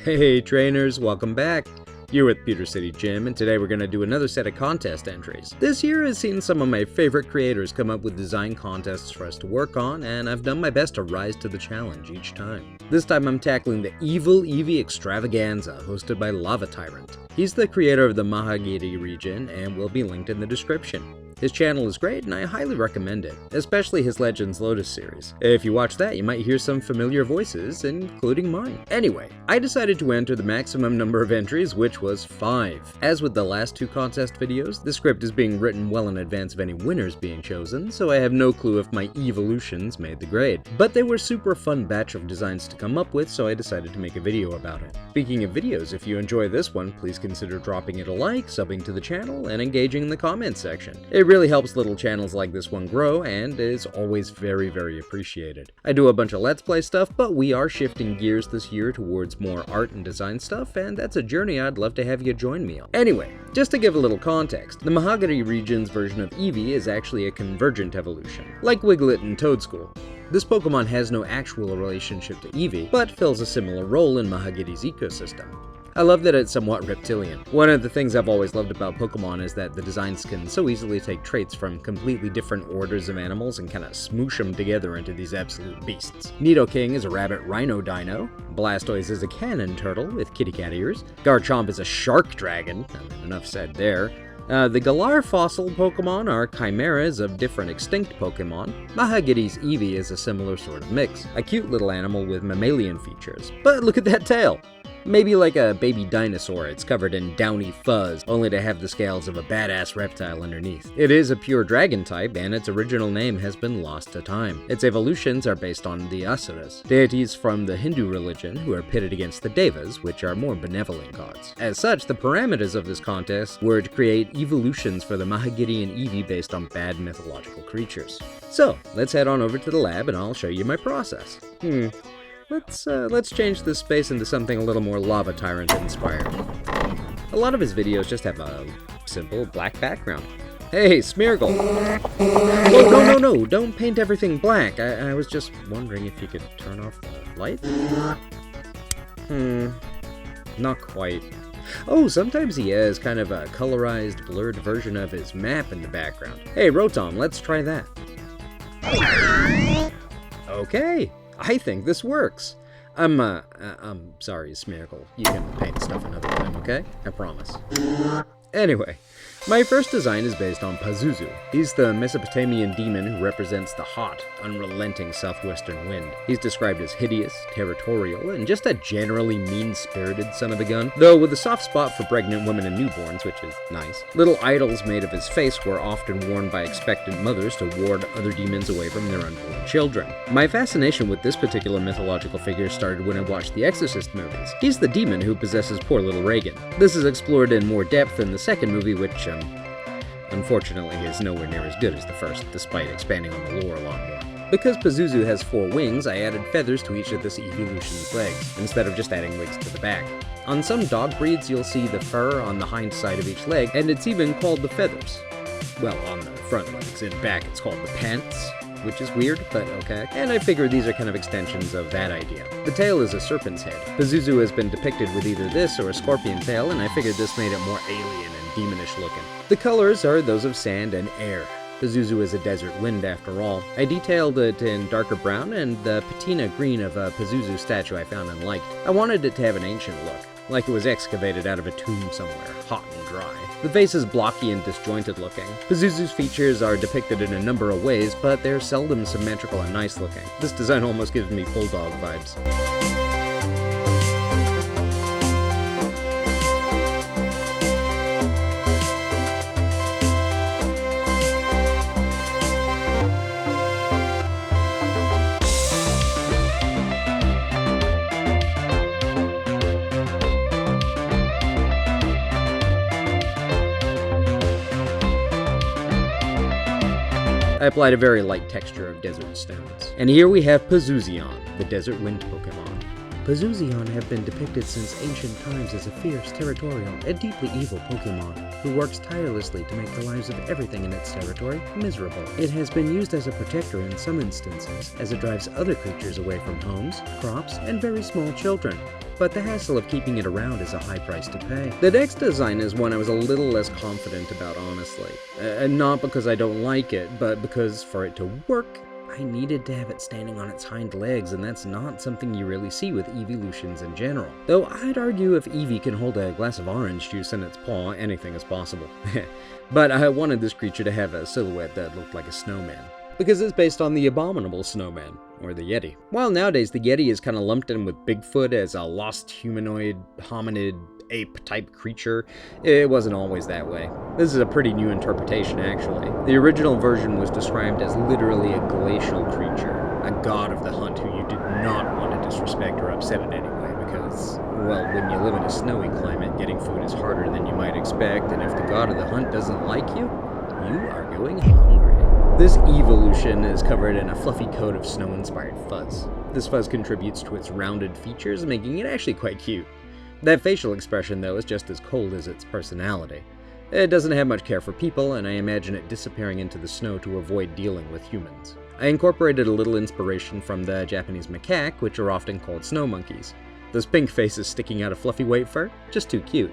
Hey trainers, welcome back. You're with Pewter City Gym, and today we're going to do another set of contest entries. This year has seen some of my favorite creators come up with design contests for us to work on, and I've done my best to rise to the challenge each time. This time I'm tackling the Evil-Lutions Extravaganza, hosted by Lava Tyrant. He's the creator of the Mahagiri region, and will be linked in the description. His channel is great, and I highly recommend it, especially his Legends Lotus series. If you watch that, you might hear some familiar voices, including mine. Anyway, I decided to enter the maximum number of entries, which was 5. As with the last 2 contest videos, the script is being written well in advance of any winners being chosen, so I have no clue if my Evil-Lutions made the grade. But they were a super fun batch of designs to come up with, so I decided to make a video about it. Speaking of videos, if you enjoy this one, please consider dropping it a like, subbing to the channel, and engaging in the comments section. It really helps little channels like this one grow, and is always very appreciated. I do a bunch of Let's Play stuff, but we are shifting gears this year towards more art and design stuff, and that's a journey I'd love to have you join me on. Anyway, just to give a little context, the Mahagiri region's version of Eevee is actually a convergent evolution, like Wiglet and Toadstool. This Pokemon has no actual relationship to Eevee, but fills a similar role in Mahagiri's ecosystem. I love that it's somewhat reptilian. One of the things I've always loved about Pokemon is that the designs can so easily take traits from completely different orders of animals and kind of smoosh them together into these absolute beasts. Nidoking is a rabbit rhino dino, Blastoise is a cannon turtle with kitty cat ears, Garchomp is a shark dragon, enough said there. The Galar fossil Pokemon are chimeras of different extinct Pokemon. Mahagiri's Eevee is a similar sort of mix, a cute little animal with mammalian features. But look at that tail! Maybe like a baby dinosaur, it's covered in downy fuzz, only to have the scales of a badass reptile underneath. It is a pure dragon type, and its original name has been lost to time. Its evolutions are based on the Asuras, deities from the Hindu religion who are pitted against the Devas, which are more benevolent gods. As such, the parameters of this contest were to create Evil-Lutions for the Mahagiri and Eevee based on bad mythological creatures. So, let's head on over to the lab and I'll show you my process. Let's change this space into something a little more Lava Tyrant inspired. A lot of his videos just have a simple black background. Hey, Smeargle! Oh, no, don't paint everything black. I was just wondering if you could turn off the lights? Not quite. Oh, sometimes he has kind of a colorized, blurred version of his map in the background. Hey, Rotom, let's try that. Okay. I think this works. I'm sorry, Smeargle. You can paint stuff another time, okay? I promise. Anyway, my first design is based on Pazuzu. He's the Mesopotamian demon who represents the hot, unrelenting southwestern wind. He's described as hideous, territorial, and just a generally mean-spirited son of a gun, though with a soft spot for pregnant women and newborns, which is nice. Little idols made of his face were often worn by expectant mothers to ward other demons away from their unborn children. My fascination with this particular mythological figure started when I watched the Exorcist movies. He's the demon who possesses poor little Regan. This is explored in more depth in the second movie, which, unfortunately is nowhere near as good as the first, despite expanding on the lore a lot more. Because Pazuzu has 4 wings, I added feathers to each of this Evil-Lutions' legs, instead of just adding wigs to the back. On some dog breeds, you'll see the fur on the hind side of each leg, and it's even called the feathers. Well, on the front legs. In back, it's called the pants, which is weird, but okay. And I figure these are kind of extensions of that idea. The tail is a serpent's head. Pazuzu has been depicted with either this or a scorpion tail, and I figured this made it more alien and demonish looking. The colors are those of sand and air. Pazuzu is a desert wind after all. I detailed it in darker brown and the patina green of a Pazuzu statue I found and liked. I wanted it to have an ancient look, like it was excavated out of a tomb somewhere, hot and dry. The face is blocky and disjointed looking. Pazuzu's features are depicted in a number of ways, but they're seldom symmetrical and nice looking. This design almost gives me bulldog vibes. I applied a very light texture of desert stones. And here we have Pazuzion, the desert wind Pokemon. Pazuzu have been depicted since ancient times as a fierce, territorial, and deeply evil Pokémon who works tirelessly to make the lives of everything in its territory miserable. It has been used as a protector in some instances, as it drives other creatures away from homes, crops, and very small children. But the hassle of keeping it around is a high price to pay. The deck's design is one I was a little less confident about, honestly. Not because I don't like it, but because for it to work, I needed to have it standing on its hind legs, and that's not something you really see with Evil-Lutions in general. Though I'd argue if Eevee can hold a glass of orange juice in its paw, anything is possible. But I wanted this creature to have a silhouette that looked like a snowman, because it's based on the abominable snowman, or the Yeti. While nowadays the Yeti is kind of lumped in with Bigfoot as a lost humanoid, hominid, ape-type creature, it wasn't always that way. This is a pretty new interpretation, actually. The original version was described as literally a glacial creature, a god of the hunt who you did not want to disrespect or upset in any way, because, well, when you live in a snowy climate, getting food is harder than you might expect, and if the god of the hunt doesn't like you, you are going hungry. This evolution is covered in a fluffy coat of snow-inspired fuzz. This fuzz contributes to its rounded features, making it actually quite cute. That facial expression, though, is just as cold as its personality. It doesn't have much care for people, and I imagine it disappearing into the snow to avoid dealing with humans. I incorporated a little inspiration from the Japanese macaque, which are often called snow monkeys. Those pink faces sticking out of fluffy white fur? Just too cute.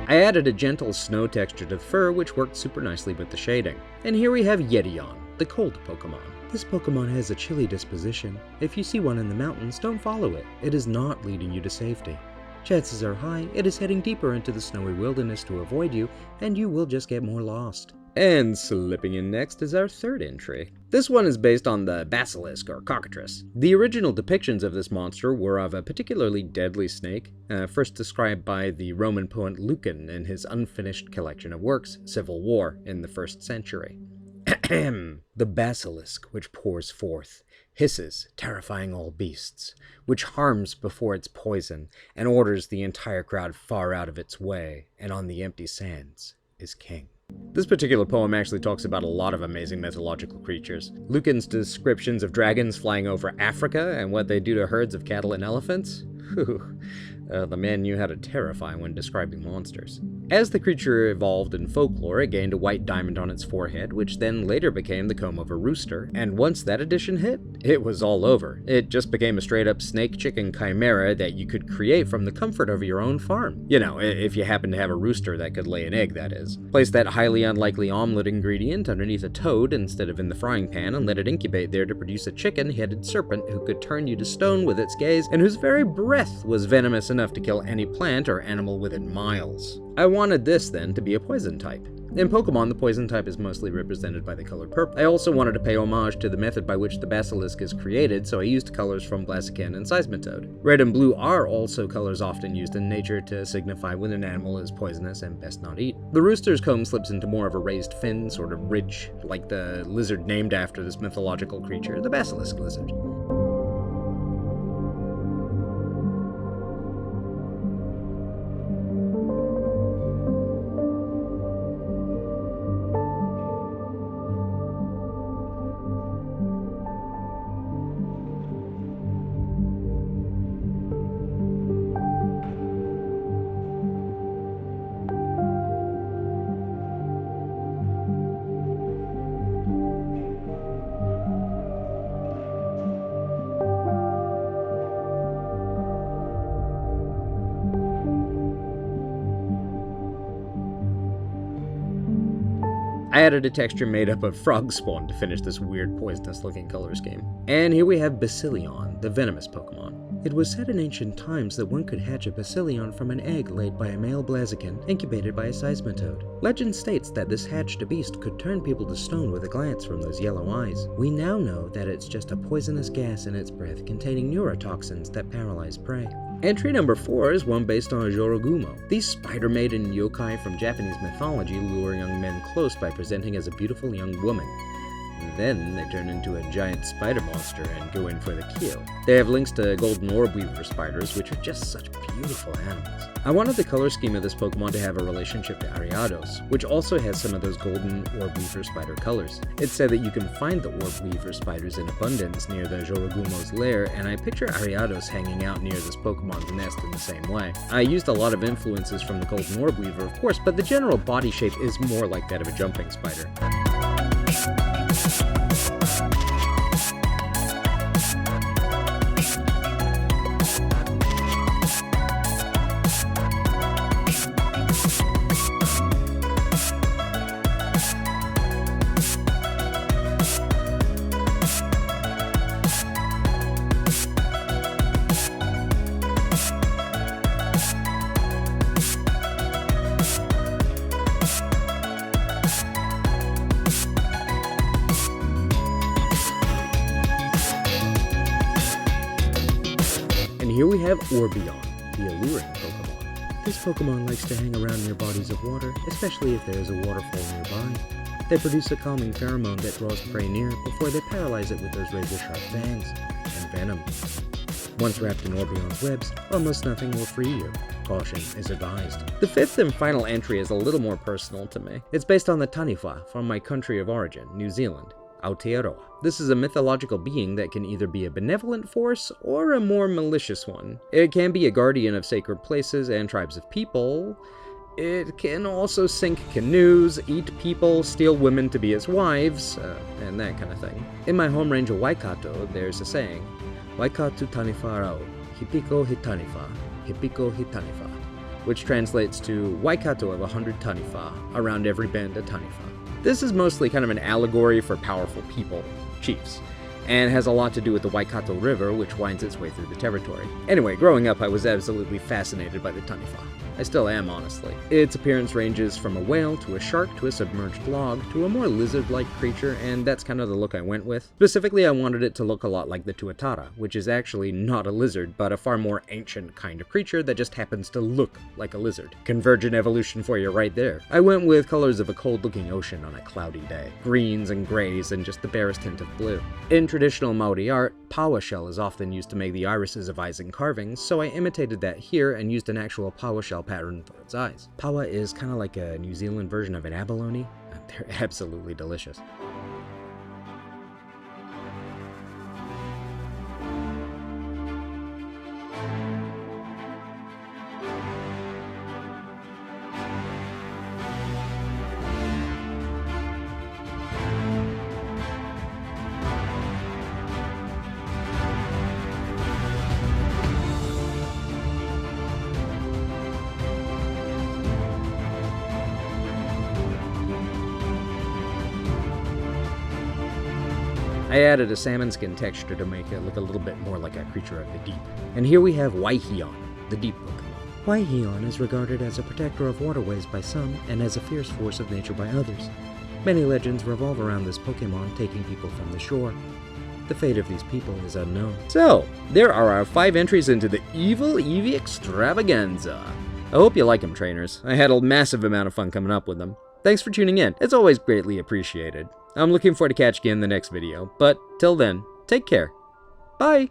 I added a gentle snow texture to the fur, which worked super nicely with the shading. And here we have Yeti, the cold Pokemon. This Pokemon has a chilly disposition. If you see one in the mountains, don't follow it. It is not leading you to safety. Chances are high it is heading deeper into the snowy wilderness to avoid you, and you will just get more lost. And slipping in next is our third entry. This one is based on the Basilisk, or cockatrice. The original depictions of this monster were of a particularly deadly snake, first described by the Roman poet Lucan in his unfinished collection of works, Civil War, in the 1st century. The basilisk which pours forth, hisses, terrifying all beasts, which harms before its poison, and orders the entire crowd far out of its way, and on the empty sands is king. This particular poem actually talks about a lot of amazing mythological creatures. Lucan's descriptions of dragons flying over Africa and what they do to herds of cattle and elephants? The man knew how to terrify when describing monsters. As the creature evolved in folklore, it gained a white diamond on its forehead, which then later became the comb of a rooster, and once that addition hit, it was all over. It just became a straight-up snake-chicken chimera that you could create from the comfort of your own farm. You know, if you happen to have a rooster that could lay an egg, that is. Place that highly unlikely omelet ingredient underneath a toad instead of in the frying pan and let it incubate there to produce a chicken-headed serpent who could turn you to stone with its gaze and whose very breath was venomous enough to kill any plant or animal within miles. I wanted this, then, to be a poison type. In Pokemon, the poison type is mostly represented by the color purple. I also wanted to pay homage to the method by which the Basilisk is created, so I used colors from Blaziken and Seismitoad. Red and blue are also colors often used in nature to signify when an animal is poisonous and best not eat. The rooster's comb slips into more of a raised fin, sort of ridge, like the lizard named after this mythological creature, the Basilisk lizard. I added a texture made up of frog spawn to finish this weird poisonous looking color scheme. And here we have Basilisk, the venomous Pokemon. It was said in ancient times that one could hatch a Basilion from an egg laid by a male Blaziken, incubated by a seismitoad. Legend states that this hatched beast could turn people to stone with a glance from those yellow eyes. We now know that it's just a poisonous gas in its breath containing neurotoxins that paralyze prey. Entry number 4 is one based on a jorogumo. These spider-maiden yokai from Japanese mythology lure young men close by presenting as a beautiful young woman. Then they turn into a giant spider monster and go in for the kill. They have links to golden orb weaver spiders, which are just such beautiful animals. I wanted the color scheme of this Pokemon to have a relationship to Ariados, which also has some of those golden orb weaver spider colors. It's said that you can find the orb weaver spiders in abundance near the Jorogumo's lair, and I picture Ariados hanging out near this Pokemon's nest in the same way. I used a lot of influences from the golden orb weaver, of course, but the general body shape is more like that of a jumping spider. Here we have Orbeon, the alluring Pokemon. This Pokemon likes to hang around near bodies of water, especially if there is a waterfall nearby. They produce a calming pheromone that draws prey near before they paralyze it with those razor-sharp fangs and venom. Once wrapped in Orbeon's webs, almost nothing will free you. Caution is advised. The 5th and final entry is a little more personal to me. It's based on the Tanifa from my country of origin, New Zealand. Aotearoa. This is a mythological being that can either be a benevolent force or a more malicious one. It can be a guardian of sacred places and tribes of people. It can also sink canoes, eat people, steal women to be its wives, and that kind of thing. In my home range of Waikato, there's a saying, Waikato Tanifa rau, hipiko hitanifa, hipiko hitanifa, which translates to Waikato of 100 Tanifa, around every bend a Tanifa. This is mostly kind of an allegory for powerful people, chiefs, and has a lot to do with the Waikato River, which winds its way through the territory. Anyway, growing up, I was absolutely fascinated by the Tanifa. I still am, honestly. Its appearance ranges from a whale to a shark to a submerged log to a more lizard-like creature, and that's kind of the look I went with. Specifically, I wanted it to look a lot like the Tuatara, which is actually not a lizard, but a far more ancient kind of creature that just happens to look like a lizard. Convergent evolution for you right there. I went with colors of a cold-looking ocean on a cloudy day. Greens and grays and just the barest hint of blue. In traditional Maori art, paua shell is often used to make the irises of eyes in carvings, so I imitated that here and used an actual paua shell pattern for its eyes. Paua is kind of like a New Zealand version of an abalone. They're absolutely delicious. I added a salmon skin texture to make it look a little bit more like a creature of the deep. And here we have Waihion, the deep Pokemon. Waihion is regarded as a protector of waterways by some and as a fierce force of nature by others. Many legends revolve around this Pokemon taking people from the shore. The fate of these people is unknown. So, there are our 5 entries into the Evil-Lutions Extravaganza. I hope you like them, trainers. I had a massive amount of fun coming up with them. Thanks for tuning in. It's always greatly appreciated. I'm looking forward to catching you in the next video, but till then, take care. Bye!